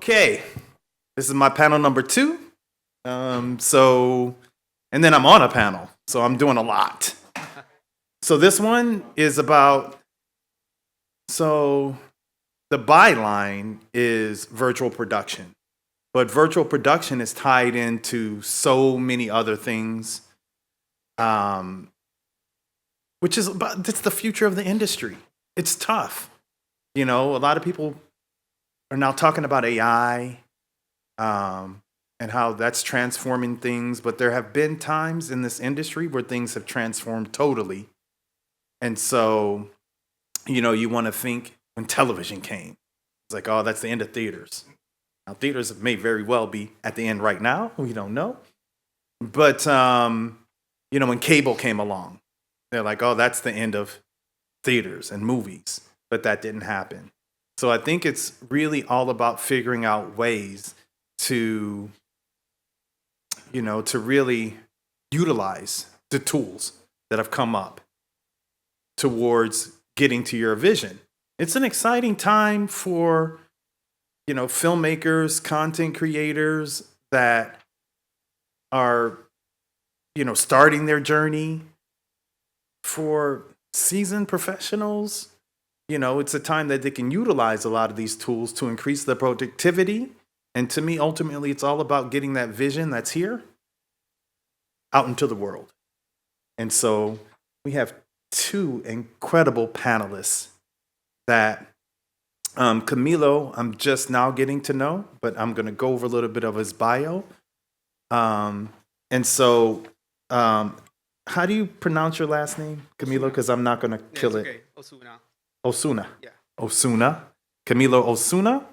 Okay, this is my panel number 2. And then I'm on a panel, so I'm doing a lot. So this one is about, so the byline is virtual production, but virtual production is tied into so many other things, which is about, it's the future of the industry. It's tough. You know, a lot of people are now talking about AI, and how that's transforming things, but there have been times in this industry where things have transformed totally. And so, you know, you want to think when television came, it's like, oh, that's the end of theaters. Now, theaters may very well be at the end right now. We don't know. But, you know, when cable came along, they're like, oh, that's the end of theaters and movies. But that didn't happen. So I think it's really all about figuring out ways to, you know, to really utilize the tools that have come up towards getting to your vision. It's an exciting time for, you know, filmmakers, content creators that are, you know, starting their journey. For seasoned professionals, you know, it's a time that they can utilize a lot of these tools to increase their productivity. And to me, ultimately, it's all about getting that vision that's here out into the world. And so we have 2 incredible panelists that Camilo, I'm just now getting to know, but I'm going to go over a little bit of his bio. And so, how do you pronounce your last name, Camilo? Because I'm not going to kill it. Okay. Osuna. Osuna. Yeah. Osuna. Camilo Osuna.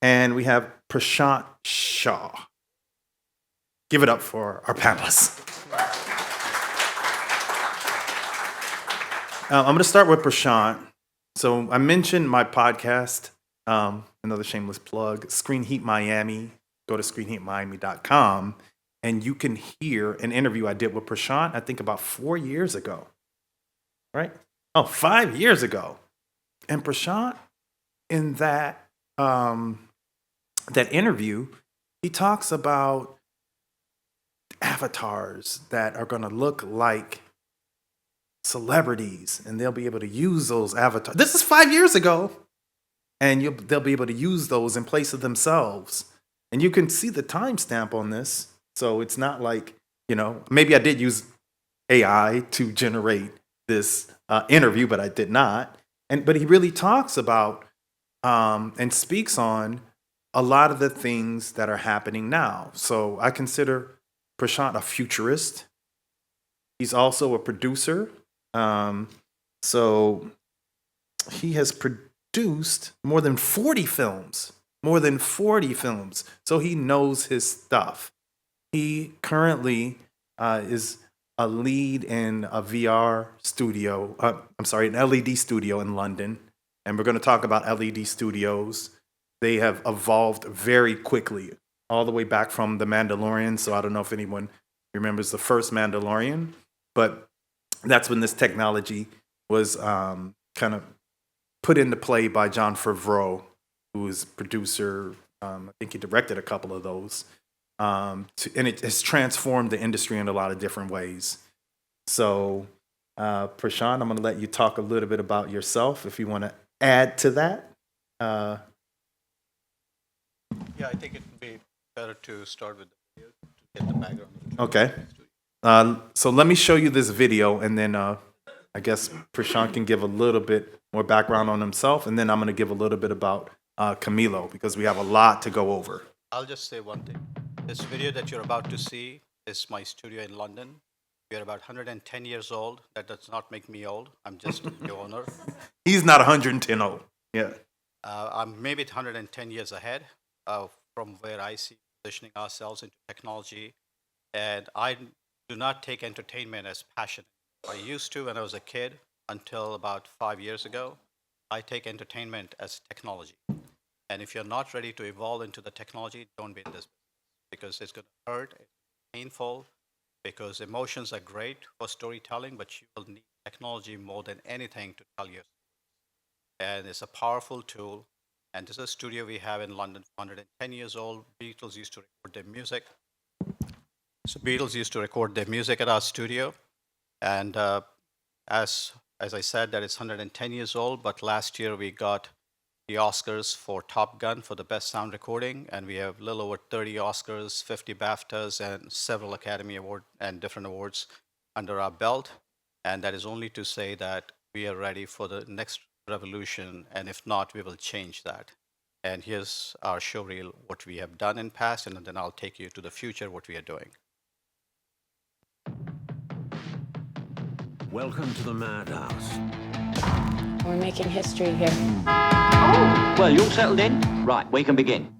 And we have Prashant Shah. Give it up for our panelists. I'm going to start with Prashant. So I mentioned my podcast, another shameless plug, Screen Heat Miami. Go to screenheatmiami.com and you can hear an interview I did with Prashant, I think about 4 years ago. Right? Oh, 5 years ago. And Prashant, in that that interview, he talks about avatars that are going to look like celebrities, and they'll be able to use those avatars. This is 5 years ago, and they'll be able to use those in place of themselves. And you can see the timestamp on this, so it's not like, you know, maybe I did use AI to generate this interview, but I did not. But he really talks about and speaks on a lot of the things that are happening now. So I consider Prashant a futurist. He's also a producer. So he has produced more than 40 films. More than 40 films. So he knows his stuff. He currently is a lead in a VR studio. An LED studio in London. And we're going to talk about LED studios. They have evolved very quickly, all the way back from The Mandalorian. So I don't know if anyone remembers the first Mandalorian, but that's when this technology was kind of put into play by Jon Favreau, who is producer. I think he directed a couple of those. And it has transformed the industry in a lot of different ways. So, Prashant, I'm going to let you talk a little bit about yourself if you want to add to that. Yeah, I think it would be better to start with the video to get the background. Okay. So let me show you this video, and then I guess Prashant can give a little bit more background on himself, and then I'm going to give a little bit about Camilo, because we have a lot to go over. I'll just say one thing. This video that you're about to see is my studio in London. We are about 110 years old. That does not make me old. I'm just the owner. He's not 110 old. Yeah. I'm maybe 110 years ahead from where I see positioning ourselves into technology. And I do not take entertainment as passion. I used to when I was a kid until about 5 years ago. I take entertainment as technology. And if you're not ready to evolve into the technology, don't be in this business, because it's going to hurt, it's painful, because emotions are great for storytelling, but you will need technology more than anything to tell your stories. And it's a powerful tool. And this is a studio we have in London, 110 years old. Beatles used to record their music. So Beatles used to record their music at our studio. And as I said, that it's 110 years old, but last year we got the Oscars for Top Gun for the best sound recording, and we have a little over 30 Oscars, 50 BAFTAs, and several Academy Award and different awards under our belt. And that is only to say that we are ready for the next revolution, and if not, we will change that. And here's our show reel, what we have done in past, and then I'll take you to the future, what we are doing. Welcome to the madhouse. We're making history here. Well, you all settled in? Right, we can begin.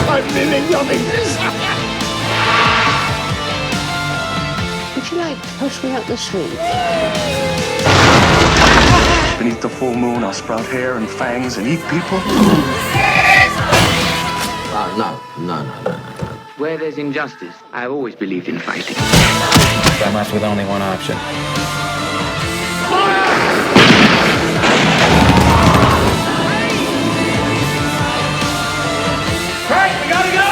I'm really loving this. Would you like to push me up the street? Beneath the full moon, I'll sprout hair and fangs and eat people. No. Where there's injustice, I have always believed in fighting. I'm left with only one option. Right, we gotta go!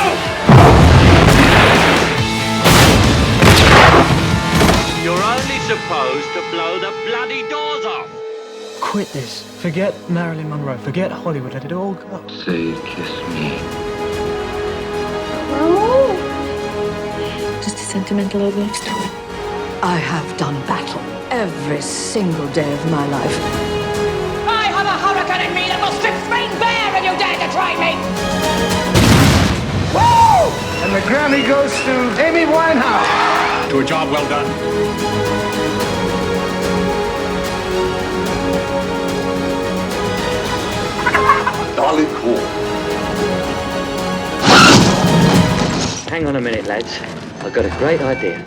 You're only supposed to blow the bloody doors off. Quit this. Forget Marilyn Monroe. Forget Hollywood. Let it all go. Say, kiss me. Just a sentimental old love story. I have done battle every single day of my life. I have a hurricane in me that will strip Spain bare if you dare to try me! Woo! And the Grammy goes to Amy Winehouse. To a job well done. Dolly cool. Hang on a minute, lads. I've got a great idea.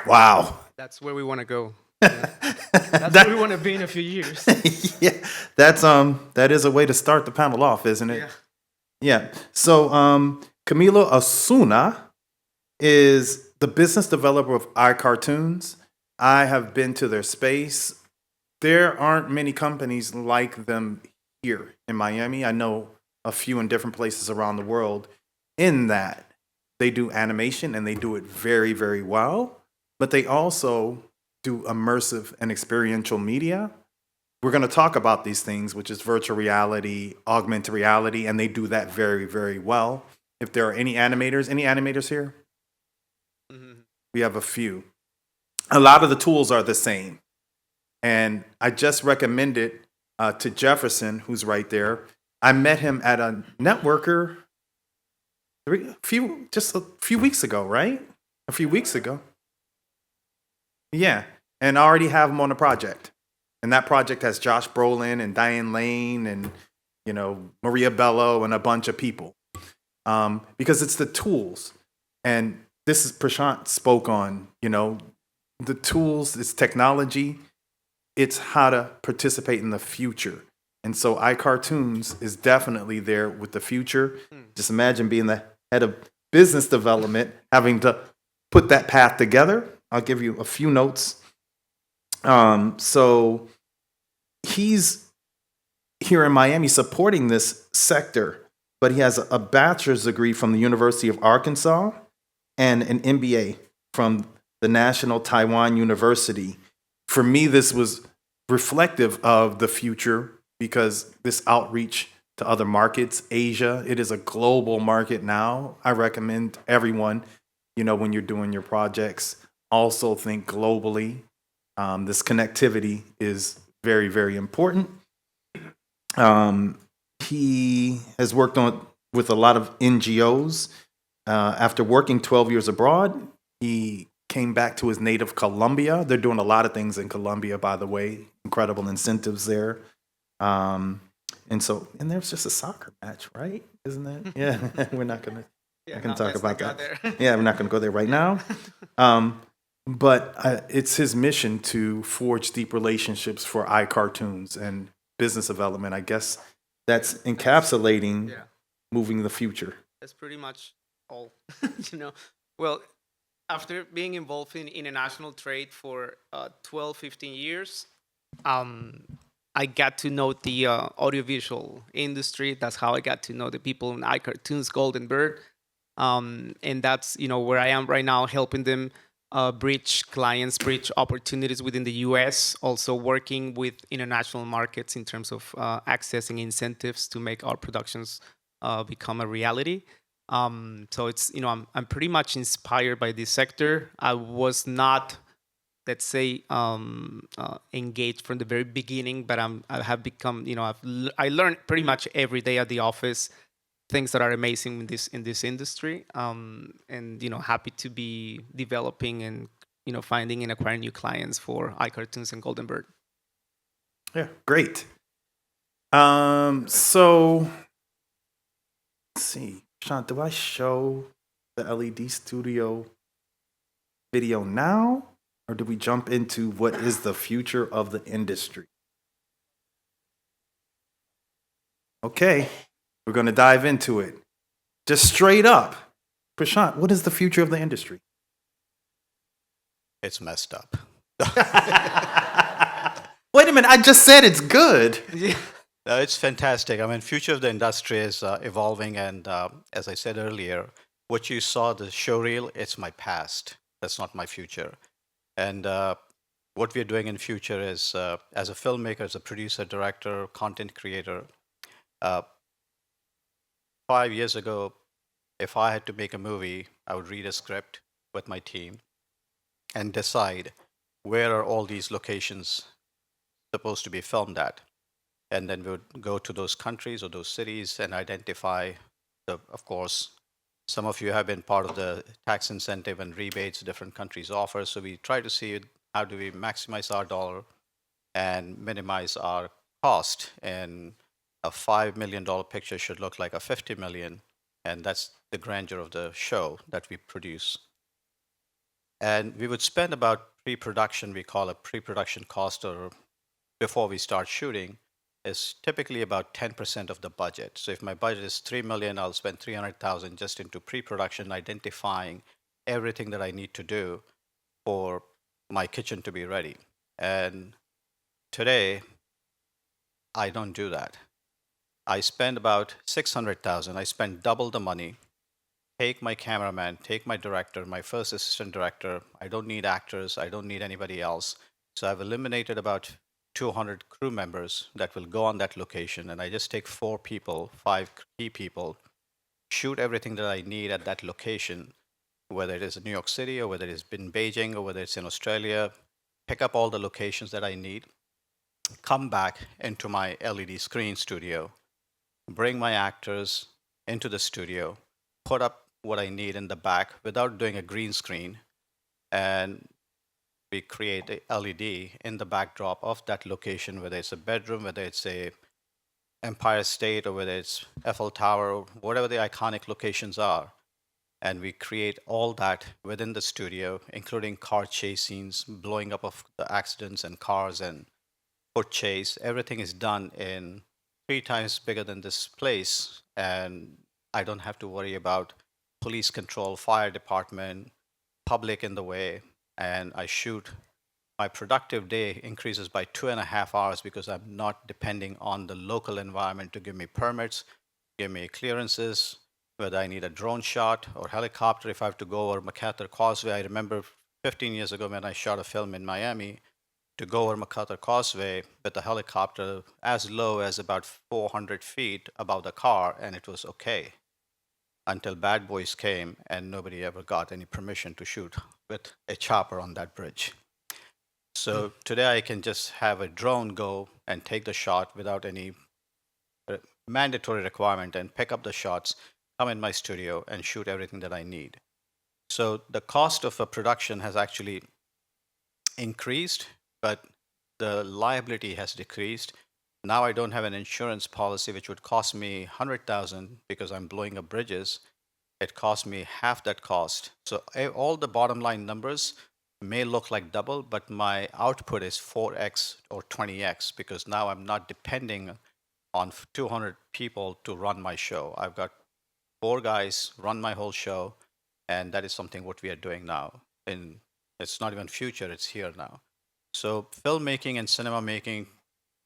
Wow. That's where we want to go. Yeah. That's where we want to be in a few years. Yeah, that is a way to start the panel off, isn't it? Yeah. So Camilo Osuna is the business developer of iKartoons. I have been to their space. There aren't many companies like them here in Miami. I know a few in different places around the world. In that they do animation and they do it very, very well, but they also do immersive and experiential media. We're going to talk about these things, which is virtual reality, augmented reality, and they do that very, very well. If there are any animators here? Mm-hmm. We have a few. A lot of the tools are the same. And I just recommended to Jefferson, who's right there. I met him at a networker just a few weeks ago, right? A few weeks ago. Yeah. And I already have him on a project. And that project has Josh Brolin and Diane Lane and, Maria Bello and a bunch of people. Because it's the tools. And this is Prashant spoke on, the tools, it's technology. It's how to participate in the future. And so iKartoons is definitely there with the future. Just imagine being the head of business development, having to put that path together. I'll give you a few notes. So he's here in Miami supporting this sector, but he has a bachelor's degree from the University of Arkansas and an MBA from the National Taiwan University. For me, this was reflective of the future because this outreach to other markets, Asia, it is a global market now. I recommend everyone, when you're doing your projects, also think globally. This connectivity is very, very important. He has worked with a lot of NGOs. After working 12 years abroad, he came back to his native Colombia. They're doing a lot of things in Colombia, by the way. Incredible incentives there. And there's just a soccer match, right? Isn't it? Yeah, we're not going to talk about that. Yeah, we're not going to go there right now. but it's his mission to forge deep relationships for iKartoons and business development. I guess that's encapsulating moving the future. That's pretty much all. Well, after being involved in international trade for 12, 15 years, I got to know the audiovisual industry. That's how I got to know the people in iKartoons, Golden Bird. And that's, where I am right now, helping them bridge opportunities within the US, also working with international markets in terms of accessing incentives to make our productions become a reality. So it's, I'm pretty much inspired by this sector. I was not, let's say, engaged from the very beginning, but I have become, I learned pretty much every day at the office things that are amazing in this industry, and happy to be developing and finding and acquiring new clients for iKartoons and Golden Bird. Yeah, great. So let's see, Prashant, do I show the LED studio video now, or do we jump into what is the future of the industry? Okay, we're going to dive into it. Just straight up, Prashant, what is the future of the industry? It's messed up. Wait a minute, I just said it's good. No, it's fantastic. I mean, future of the industry is evolving, and as I said earlier, what you saw, the showreel, it's my past. That's not my future. And what we're doing in future is, as a filmmaker, as a producer, director, content creator, 5 years ago, if I had to make a movie, I would read a script with my team and decide where are all these locations supposed to be filmed at. And then we would go to those countries or those cities and identify, of course, some of you have been part of the tax incentive and rebates different countries offer. So we try to see how do we maximize our dollar and minimize our cost. And a $5 million picture should look like a $50 million. And that's the grandeur of the show that we produce. And we would spend about pre-production, we call it pre-production cost, or before we start shooting, is typically about 10% of the budget. So if my budget is $3 million, I'll spend $300,000 just into pre-production, identifying everything that I need to do for my kitchen to be ready. And today, I don't do that. I spend about $600,000. I spend double the money. Take my cameraman, take my director, my first assistant director. I don't need actors. I don't need anybody else. So I've eliminated about 200 crew members that will go on that location, and I just take 4 people, 5 key people, shoot everything that I need at that location, whether it is in New York City or whether it's in Beijing or whether it's in Australia, pick up all the locations that I need, come back into my LED screen studio, bring my actors into the studio, put up what I need in the back without doing a green screen, and we create a LED in the backdrop of that location, whether it's a bedroom, whether it's a Empire State, or whether it's Eiffel Tower, or whatever the iconic locations are. And we create all that within the studio, including car chase scenes, blowing up of the accidents and cars and foot chase. Everything is done in 3 times bigger than this place. And I don't have to worry about police control, fire department, public in the way. And I shoot, my productive day increases by 2.5 hours because I'm not depending on the local environment to give me permits, give me clearances, whether I need a drone shot or helicopter. If I have to go over MacArthur Causeway, I remember 15 years ago when I shot a film in Miami, to go over MacArthur Causeway with a helicopter as low as about 400 feet above the car, and it was okay. Until bad boys came and nobody ever got any permission to shoot with a chopper on that bridge. So today I can just have a drone go and take the shot without any mandatory requirement and pick up the shots, come in my studio and shoot everything that I need. So the cost of a production has actually increased, but the liability has decreased. Now I don't have an insurance policy which would cost me $100,000 because I'm blowing up bridges. It cost me half that cost. So all the bottom line numbers may look like double, but my output is 4x or 20x because now I'm not depending on 200 people to run my show. I've got 4 guys run my whole show, and that is something what we are doing now. And it's not even future, it's here now. So filmmaking and cinema making,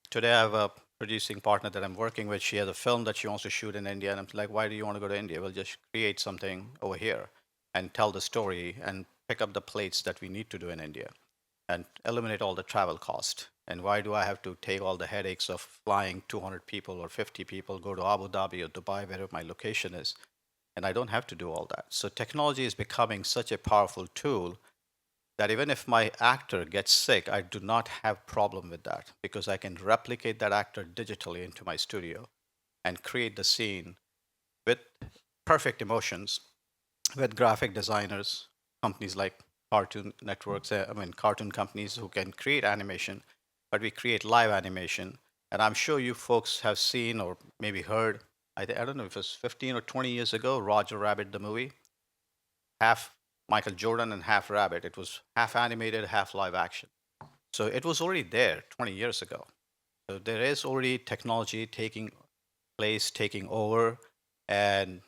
today I have a producing partner that I'm working with. She has a film that she wants to shoot in India, and I'm like, why do you want to go to India? We'll just create something over here and tell the story and pick up the plates that we need to do in India and eliminate all the travel cost. And why do I have to take all the headaches of flying 200 people or 50 people, go to Abu Dhabi or Dubai, wherever my location is? And I don't have to do all that. So technology is becoming such a powerful tool that even if my actor gets sick, I do not have problem with that because I can replicate that actor digitally into my studio and create the scene with perfect emotions with graphic designers, companies like cartoon networks, cartoon companies who can create animation, but we create live animation. And I'm sure you folks have seen or maybe heard, I don't know if it was 15 or 20 years ago, Roger Rabbit, the movie, half Michael Jordan and half Rabbit. It was half animated, half live action. So it was already there 20 years ago. So there is already technology taking place, taking over, and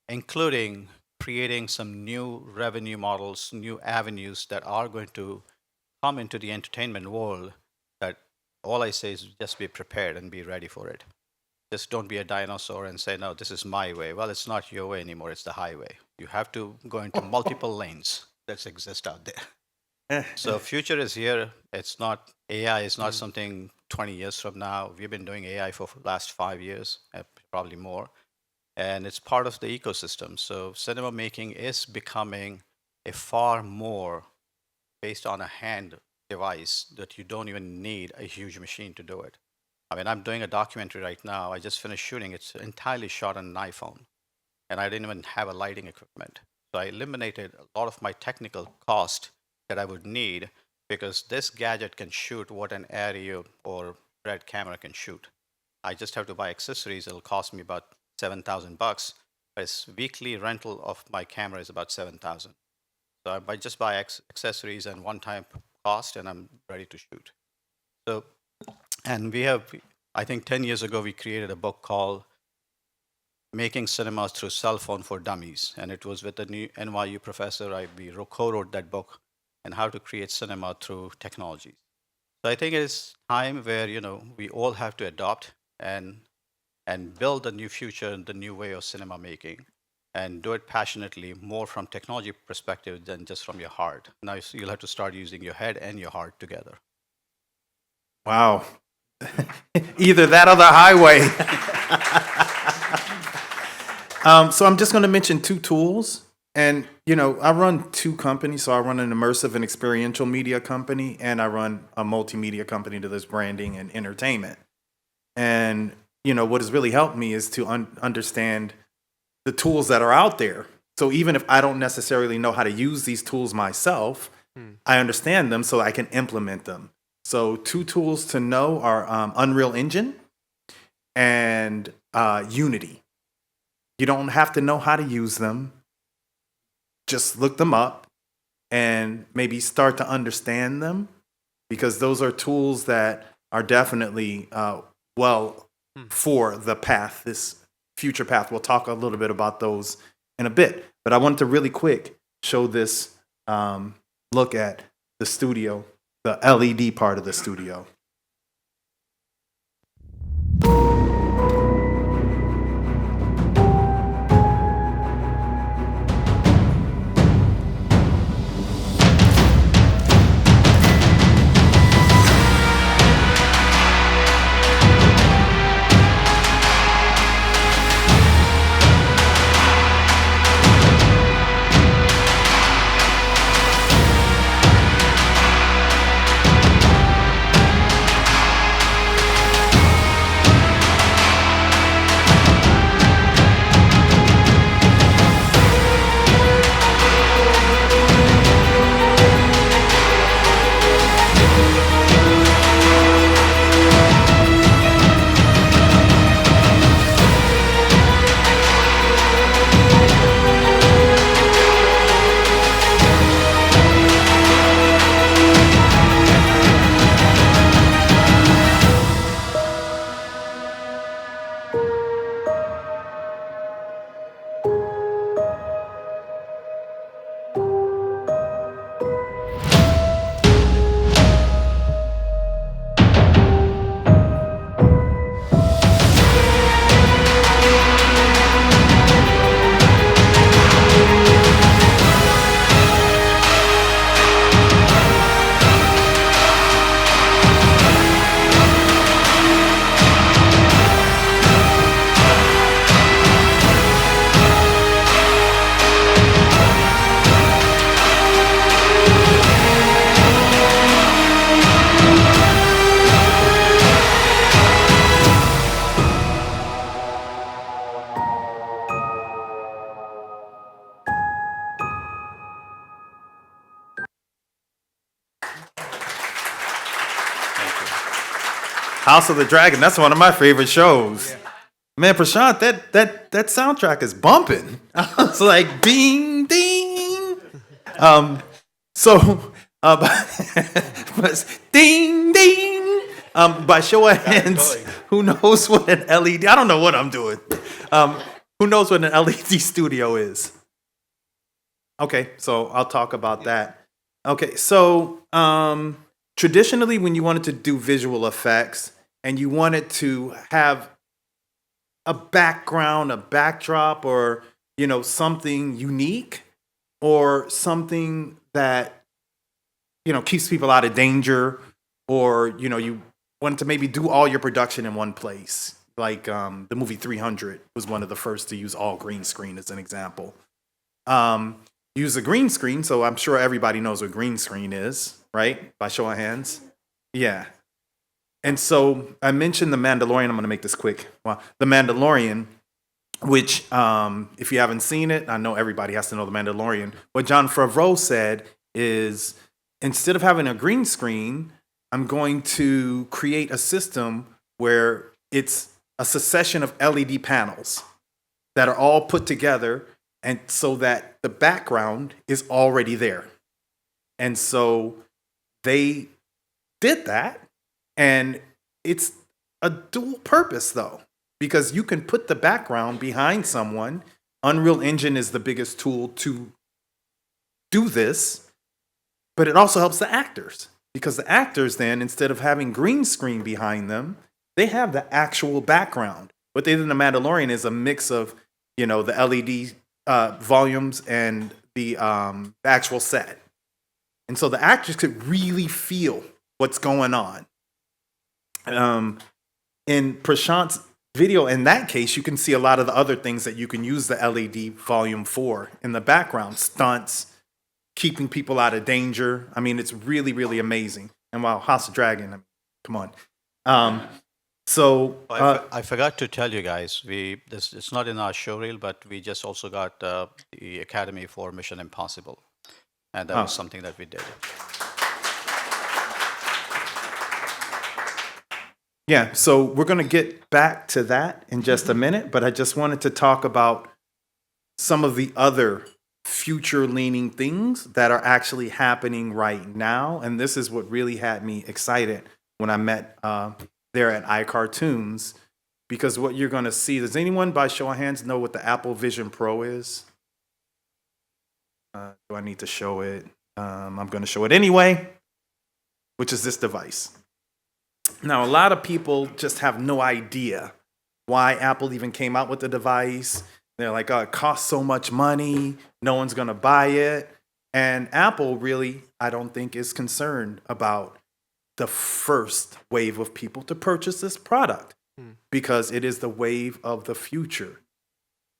including creating some new revenue models, new avenues that are going to come into the entertainment world. That all I say is just be prepared and be ready for it. Just don't be a dinosaur and say, no, this is my way. Well, it's not your way anymore, it's the highway. You have to go into multiple lanes that exist out there. So future is here. It's not, AI is not something 20 years from now. We've been doing AI for the last 5 years, probably more. And it's part of the ecosystem. So cinema making is becoming a far more based on a hand device that you don't even need a huge machine to do it. I mean, I'm doing a documentary right now. I just finished shooting. It's entirely shot on an iPhone. And I didn't even have a lighting equipment. So I eliminated a lot of my technical cost that I would need because this gadget can shoot what an Arri or Red camera can shoot. I just have to buy accessories. It'll cost me about $7,000. But its weekly rental of my camera is about $7,000. So I just buy accessories and one-time cost, and I'm ready to shoot. So, and we have, I think 10 years ago, we created a book called Making Cinemas Through Cell Phone for Dummies. And it was with a new NYU professor. We co-wrote that book and how to create cinema through technologies. So I think it's time where, we all have to adopt and build a new future and the new way of cinema making and do it passionately, more from technology perspective than just from your heart. Now you'll have to start using your head and your heart together. Wow. Either that or the highway. So I'm just going to mention 2 tools. And, I run 2 companies. So I run an immersive and experiential media company, and I run a multimedia company that does branding and entertainment. And, what has really helped me is to understand the tools that are out there. So even if I don't necessarily know how to use these tools myself, I understand them so I can implement them. So 2 tools to know are Unreal Engine and Unity. You don't have to know how to use them. Just look them up and maybe start to understand them, because those are tools that are definitely for the path, this future path. We'll talk a little bit about those in a bit. But I wanted to really quick show this look at the studio, the LED part of the studio. House of the Dragon. That's one of my favorite shows. Man, Prashant, that soundtrack is bumping. I was like, ding, ding. But ding, ding. By show of hands, who knows what an LED? I don't know what I'm doing. Who knows what an LED studio is? Okay, so I'll talk about that. Okay, so traditionally, when you wanted to do visual effects and you wanted to have a background, a backdrop, or something unique, or something that keeps people out of danger, or you wanted to maybe do all your production in one place. Like the movie 300 was one of the first to use all green screen as an example. Use a green screen, so I'm sure everybody knows what green screen is, right? By show of hands. Yeah. And so I mentioned The Mandalorian. I'm going to make this quick. Well, The Mandalorian, which if you haven't seen it, I know everybody has to know The Mandalorian. What Jon Favreau said is, instead of having a green screen, I'm going to create a system where it's a succession of LED panels that are all put together, and so that the background is already there. And so they did that, and it's a dual purpose though, because you can put the background behind someone. Unreal Engine is the biggest tool to do this, but it also helps the actors, because the actors then, instead of having green screen behind them, they have the actual background. What they did in The Mandalorian is a mix of, the LED volumes and the actual set. And so the actors could really feel what's going on. In Prashant's video, in that case, you can see a lot of the other things that you can use the LED volume for in the background. Stunts, keeping people out of danger. I mean, it's really, really amazing. And wow, House of Dragon, come on. I forgot to tell you guys, it's not in our showreel, but we just also got the Academy for Mission Impossible. And that was something that we did. Yeah, so we're going to get back to that in just a minute, but I just wanted to talk about some of the other future-leaning things that are actually happening right now. And this is what really had me excited when I met there at iKartoons, because what you're going to see, does anyone by show of hands know what the Apple Vision Pro is? Do I need to show it? I'm going to show it anyway, which is this device. Now, a lot of people just have no idea why Apple even came out with the device. They're like, oh, it costs so much money, no one's going to buy it. And Apple really, I don't think, is concerned about the first wave of people to purchase this product, because it is the wave of the future.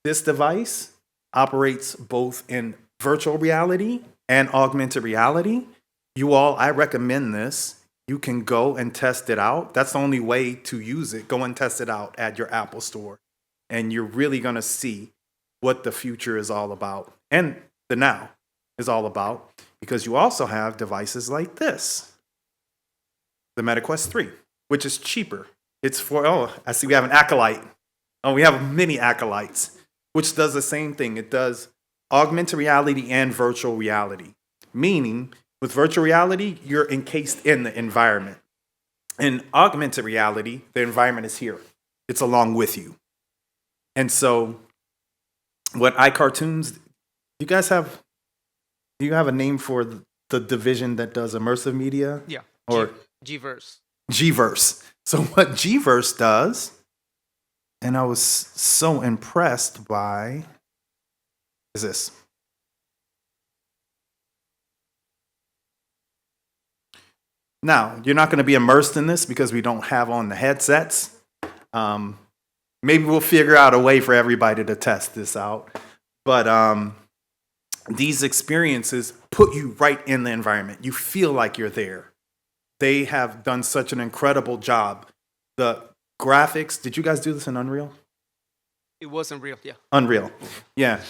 This device operates both in virtual reality and augmented reality. You all, I recommend this. You can go and test it out. That's the only way to use it. Go and test it out at your Apple store. And you're really going to see what the future is all about, and the now is all about, because you also have devices like this, the MetaQuest 3, which is cheaper. It's for, I see we have an Acolyte. Oh, we have many Acolytes, which does the same thing. It does augmented reality and virtual reality, meaning with virtual reality, you're encased in the environment. In augmented reality, the environment is here. It's along with you. And so what iKartoons, do you have a name for the division that does immersive media? Yeah. Or Gverse. Gverse. So what Gverse does, and I was so impressed by, is this. Now, you're not going to be immersed in this because we don't have on the headsets. Maybe we'll figure out a way for everybody to test this out. But these experiences put you right in the environment. You feel like you're there. They have done such an incredible job. The graphics, did you guys do this in Unreal? It was Unreal, yeah. Unreal, yeah.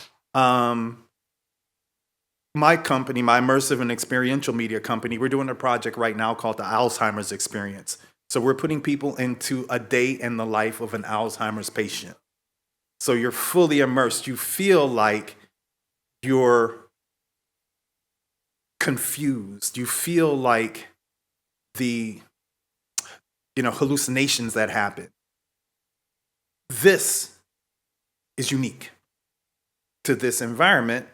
My company, my immersive and experiential media company, we're doing a project right now called the Alzheimer's Experience, So we're putting people into a day in the life of an Alzheimer's patient. So you're fully immersed. You feel like you're confused. You feel like the hallucinations that happen. This is unique to this environment.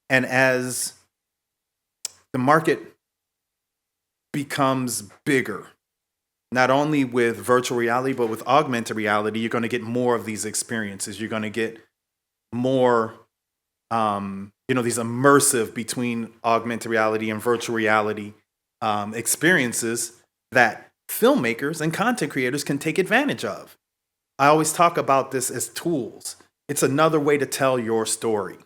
And as the market becomes bigger, not only with virtual reality, but with augmented reality, you're going to get more of these experiences. You're going to get more, these immersive between augmented reality and virtual reality experiences that filmmakers and content creators can take advantage of. I always talk about this as tools. It's another way to tell your story.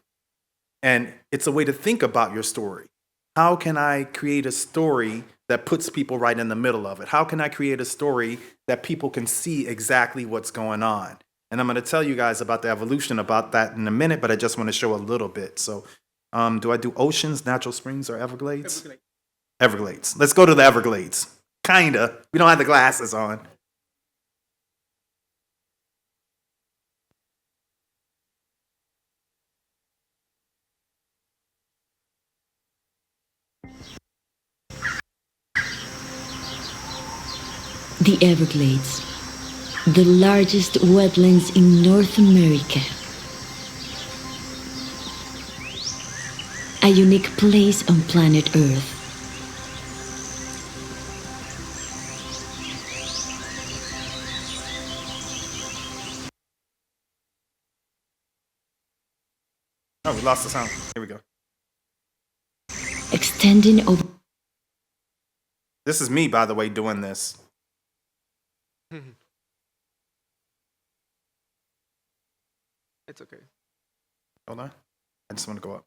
And it's a way to think about your story. How can I create a story that puts people right in the middle of it? How can I create a story that people can see exactly what's going on? And I'm going to tell you guys about the evolution about that in a minute, but I just want to show a little bit. So do I do oceans, natural springs, or Everglades? Everglades. Let's go to the Everglades. Kinda. We don't have the glasses on. The Everglades, the largest wetlands in North America. A unique place on planet Earth. Oh, we lost the sound. Here we go. Extending over. This is me, by the way, doing this. It's okay. Hold on. I just want to go up.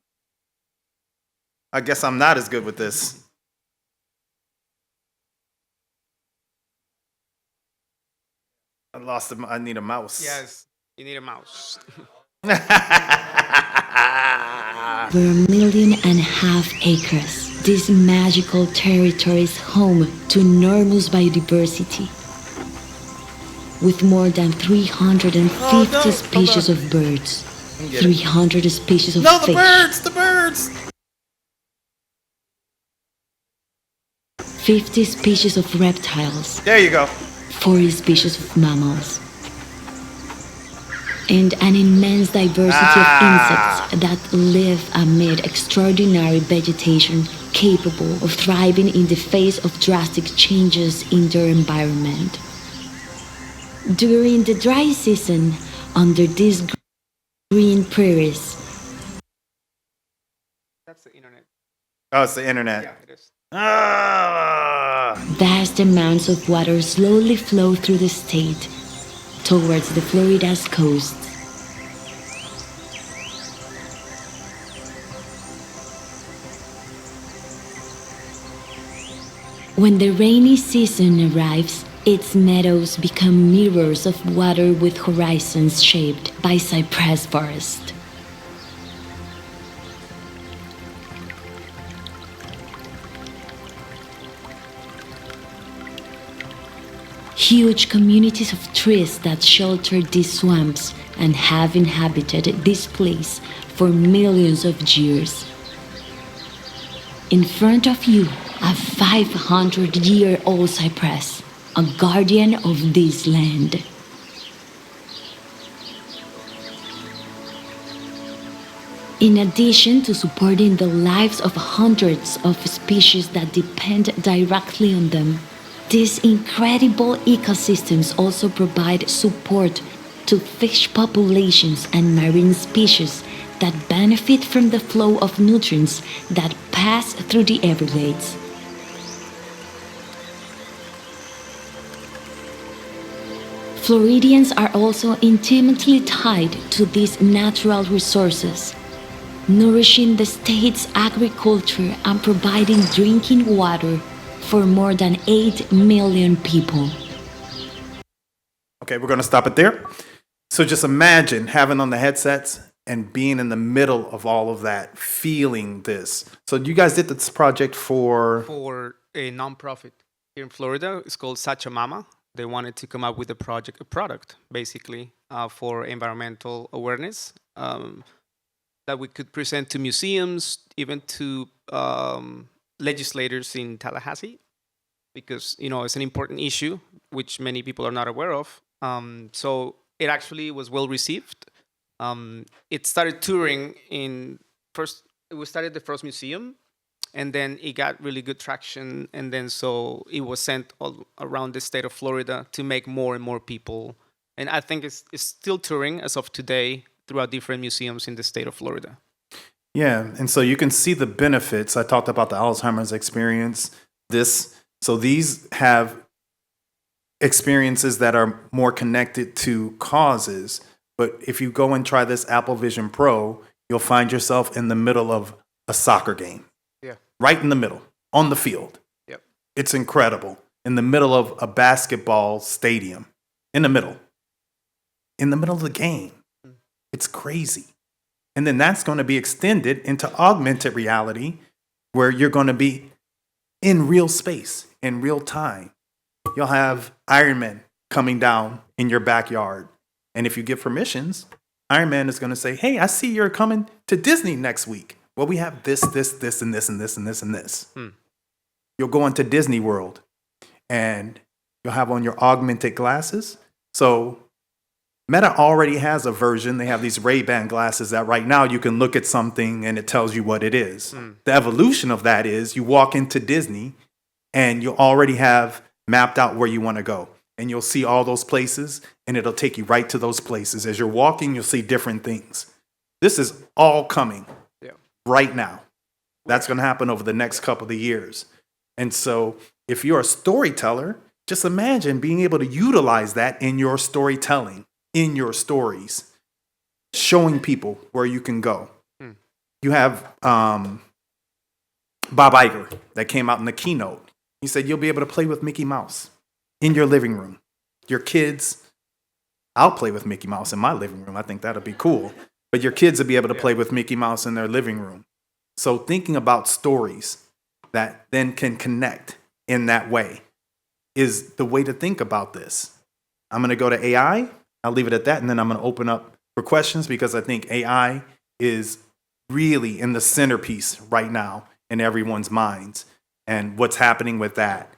I guess I'm not as good with this. I need a mouse. Yes, you need a mouse. Over 1.5 million acres, this magical territory is home to enormous biodiversity, with more than 350 species of birds, 300 species of fish. The birds! 50 species of reptiles. There you go. 40 species of mammals. And an immense diversity of insects that live amid extraordinary vegetation capable of thriving in the face of drastic changes in their environment. During the dry season, under these green prairies. That's the internet. Oh, it's the internet. Yeah, it is. Vast amounts of water slowly flow through the state towards the Florida's coast. When the rainy season arrives, its meadows become mirrors of water with horizons shaped by cypress forest. Huge communities of trees that shelter these swamps and have inhabited this place for millions of years. In front of you, a 500-year-old cypress, a guardian of this land. In addition to supporting the lives of hundreds of species that depend directly on them, these incredible ecosystems also provide support to fish populations and marine species that benefit from the flow of nutrients that pass through the Everglades. Floridians are also intimately tied to these natural resources, nourishing the state's agriculture and providing drinking water for more than 8 million people. Okay, we're going to stop it there. So just imagine having on the headsets and being in the middle of all of that, feeling this. So you guys did this project for a nonprofit here in Florida. It's called Such a Mama. they wanted to come up with a product, basically, for environmental awareness that we could present to museums, even to legislators in Tallahassee, because it's an important issue which many people are not aware of. So it actually was well received. It started touring we started the first museum, and then it got really good traction, and then so it was sent all around the state of Florida to make more and more people. And I think it's still touring as of today throughout different museums in the state of Florida. Yeah, and so you can see the benefits. I talked about the Alzheimer's experience. So these have experiences that are more connected to causes. But if you go and try this Apple Vision Pro, you'll find yourself in the middle of a soccer game. Yeah. Right in the middle, on the field. Yep. It's incredible. In the middle of a basketball stadium. In the middle of the game. It's crazy. And then that's going to be extended into augmented reality, where you're going to be in real space, in real time. You'll have Iron Man coming down in your backyard. And if you give permissions, Iron Man is going to say, hey, I see you're coming to Disney next week. Well, we have this, and this, and this, and this, and this. You'll go into Disney World, and you'll have on your augmented glasses. So Meta already has a version. They have these Ray-Ban glasses that right now you can look at something and it tells you what it is. The evolution of that is you walk into Disney and you already have mapped out where you want to go. And you'll see all those places and it'll take you right to those places. As you're walking, you'll see different things. This is all coming right now. That's going to happen over the next couple of years. And so if you're a storyteller, just imagine being able to utilize that in your storytelling, in your stories, showing people where you can go. You have Bob Iger that came out in the keynote. He said you'll be able to play with Mickey Mouse in your living room. Your kids, I'll play with Mickey Mouse in my living room. I think that'll be cool. But your kids will be able to play with Mickey Mouse in their living room. So thinking about stories that then can connect in that way is the way to think about this. I'm going to go to AI. I'll leave it at that, and then I'm going to open up for questions because I think AI is really in the centerpiece right now in everyone's minds and what's happening with that.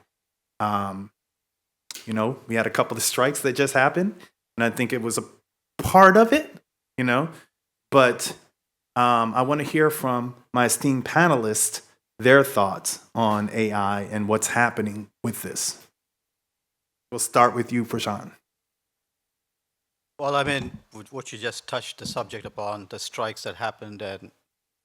We had a couple of strikes that just happened, and I think it was a part of it, But I want to hear from my esteemed panelists, their thoughts on AI and what's happening with this. We'll start with you, Prashant. Well, I mean, what you just touched the subject upon, the strikes that happened and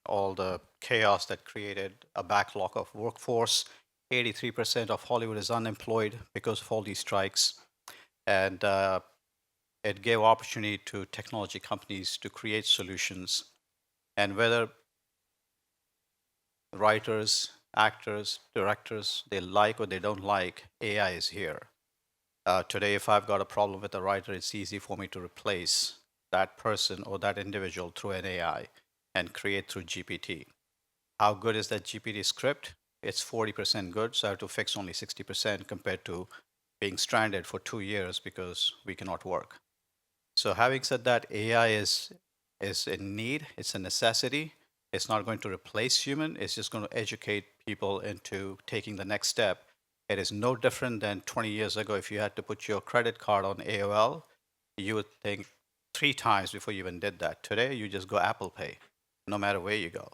all the chaos that created a backlog of workforce. 83% of Hollywood is unemployed because of all these strikes. And it gave opportunity to technology companies to create solutions. And whether writers, actors, directors, they like or they don't like, AI is here. Today, if I've got a problem with a writer, it's easy for me to replace that person or that individual through an AI and create through GPT. How good is that GPT script? It's 40% good, so I have to fix only 60% compared to being stranded for 2 years because we cannot work. So having said that, AI is in need, it's a necessity. It's not going to replace human, it's just going to educate people into taking the next step. It is no different than 20 years ago. If you had to put your credit card on AOL, you would think 3 times before you even did that. Today, you just go Apple Pay, no matter where you go.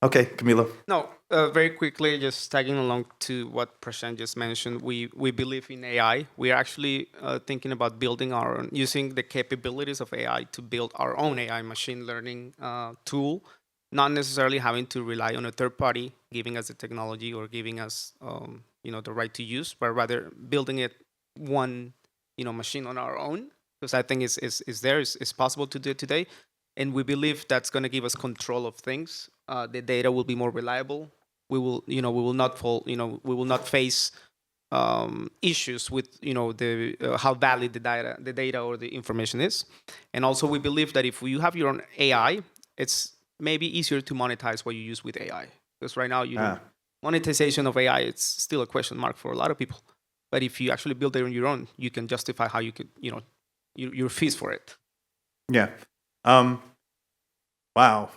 Okay, Camilo. No, very quickly, just tagging along to what Prashant just mentioned, we believe in AI. We are actually thinking about building our own, using the capabilities of AI to build our own AI machine learning tool, not necessarily having to rely on a third party giving us the technology or giving us the right to use, but rather building it one machine on our own, because I think it's possible to do it today. And we believe that's going to give us control of things. The data will be more reliable. We will not face issues with how valid the data or the information is. And also we believe that if you have your own AI, it's maybe easier to monetize what you use with AI. Because right now, monetization of AI, it's still a question mark for a lot of people. But if you actually build it on your own, you can justify how you could, your fees for it. Yeah. Wow.